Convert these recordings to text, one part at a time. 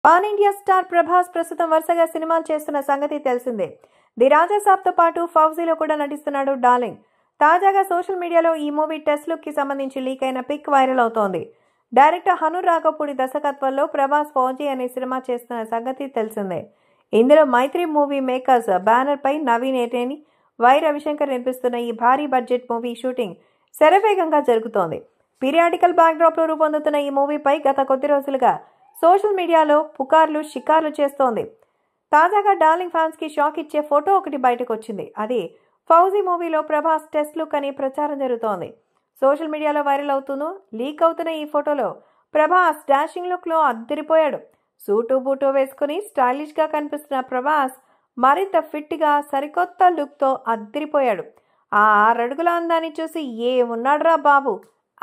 Pan India star Prabhas ప్రస్తుతం వరుసగా సినిమాలు చేస్తున్న సంగతి తెలిసిందే. ది రాజాసాబ్తో పాటు ఫౌజీలో కూడా నటిస్తున్నాడు డార్లింగ్. తాజాగా సోషల్ మీడియాలో ఈ మూవీ టెస్ట్ లుక్ కి సంబంధించి లీక్ అయిన పిక్ వైరల్ అవుతోంది. డైరెక్టర్ హను రాఘపూడి దర్శకత్వంలో ప్రభాస్ ఫౌజీ అనే సినిమా చేస్తున్న సంగతి తెలిసిందే. ఇందులో మైత్రి మూవీ మేకర్స్ బ్యానర్ పై నవీన్ ఏటేని, వై రవిశంకర్ నిర్మిస్తున్న ఈ భారీ బడ్జెట్ మూవీ షూటింగ్ శరవేగంగా జరుగుతోంది. పీరియాడికల్ బ్యాక్డ్రాప్ లో రూపొందుతున్న ఈ మూవీపై గత కొద్ది రోజులుగా సోషల్ మీడియాలో పుకార్లు షికార్లు చేస్తోంది. తాజాగా డార్లింగ్ ఫ్యాన్స్ కి షాక్ ఇచ్చే ఫోటో ఒకటి బయటకు వచ్చింది. అది ఫౌజీ మూవీలో ప్రభాస్ టెస్ట్ లుక్ అని ప్రచారం జరుగుతోంది. సోషల్ మీడియాలో వైరల్ అవుతూనూ లీక్ అవుతున్న ఈ ఫోటోలో ప్రభాస్ డాషింగ్ లుక్ లో అద్దరిపోయాడు. సూటు బూటు వేసుకుని స్టైలిష్ గా కనిపిస్తున్న ప్రభాస్ మరింత ఫిట్ గా సరికొత్త లుక్ తో అద్దరిపోయాడు. ఆ 6 అడుగుల అందాన్ని చూసి ఏమున్నాడ్రా బాబు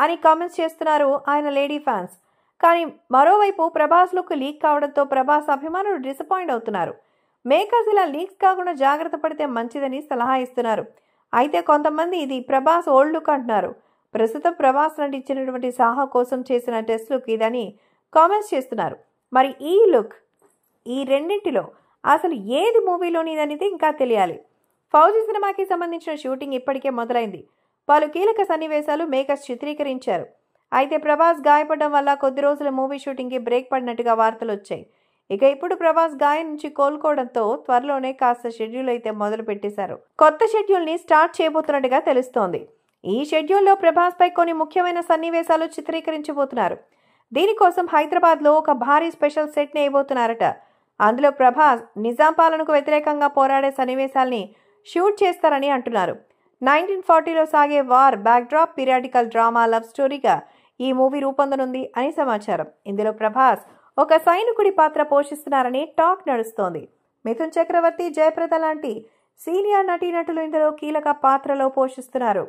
అని కామెంట్స్ చేస్తున్నారు ఆయన లేడీ ఫ్యాన్స్. కానీ మరోవైపు ప్రభాస్ లుక్ లీక్ కావడంతో ప్రభాస్ అభిమానులు డిసప్పాయింట్ అవుతున్నారు. మేకర్స్ ఇలా లీక్స్ కాకుండా జాగ్రత్త పడితే మంచిదని సలహా ఇస్తున్నారు. అయితే కొంతమంది ఇది ప్రభాస్ ఓల్డ్ లుక్ అంటున్నారు. ప్రస్తుతం ప్రభాస్ నటించినటువంటి సాహా కోసం చేసిన టెస్ట్ లుక్ ఇదని కామెంట్స్ చేస్తున్నారు. మరి ఈ లుక్ ఈ రెండింటిలో అసలు ఏది మూవీలోనిదనేది ఇంకా తెలియాలి. ఫౌజీ సినిమాకి సంబంధించిన షూటింగ్ ఇప్పటికే మొదలైంది. పలు కీలక సన్నివేశాలు మేకర్స్ చిత్రీకరించారు. అయితే ప్రభాస్ గాయపడడం వల్ల కొద్ది రోజుల మూవీ షూటింగ్ కి బ్రేక్ పడినట్టుగా వార్తలు వచ్చాయి. ఇక ఇప్పుడు ప్రభాస్ గాయం నుంచి కోలుకోవడంతో త్వరలోనే కాస్త షెడ్యూల్ అయితే మొదలు పెట్టేశారు. కొత్త షెడ్యూల్ ని స్టార్ట్ చేయబోతున్నట్టుగా తెలుస్తోంది. ఈ షెడ్యూల్లో ప్రభాస్ పై కొన్ని ముఖ్యమైన సన్నివేశాలు చిత్రీకరించబోతున్నారు. దీనికోసం హైదరాబాద్ లో ఒక భారీ స్పెషల్ సెట్ ని వేయబోతున్నారట. అందులో ప్రభాస్ నిజాం పాలనకు వ్యతిరేకంగా పోరాడే సన్నివేశాల్ని షూట్ చేస్తారని అంటున్నారు. 1940లో సాగే war backdrop periodical drama love స్టోరీగా ఈ మూవీ రూపొందనుంది అని సమాచారం. ఇందులో ప్రభాస్ ఒక సైనికుడి పాత్ర పోషిస్తున్నారని టాక్ నడుస్తోంది. మిథున్ చక్రవర్తి, జయప్రద లాంటి సీనియర్ నటీనటులు ఇందులో కీలక పాత్రలో పోషిస్తున్నారు.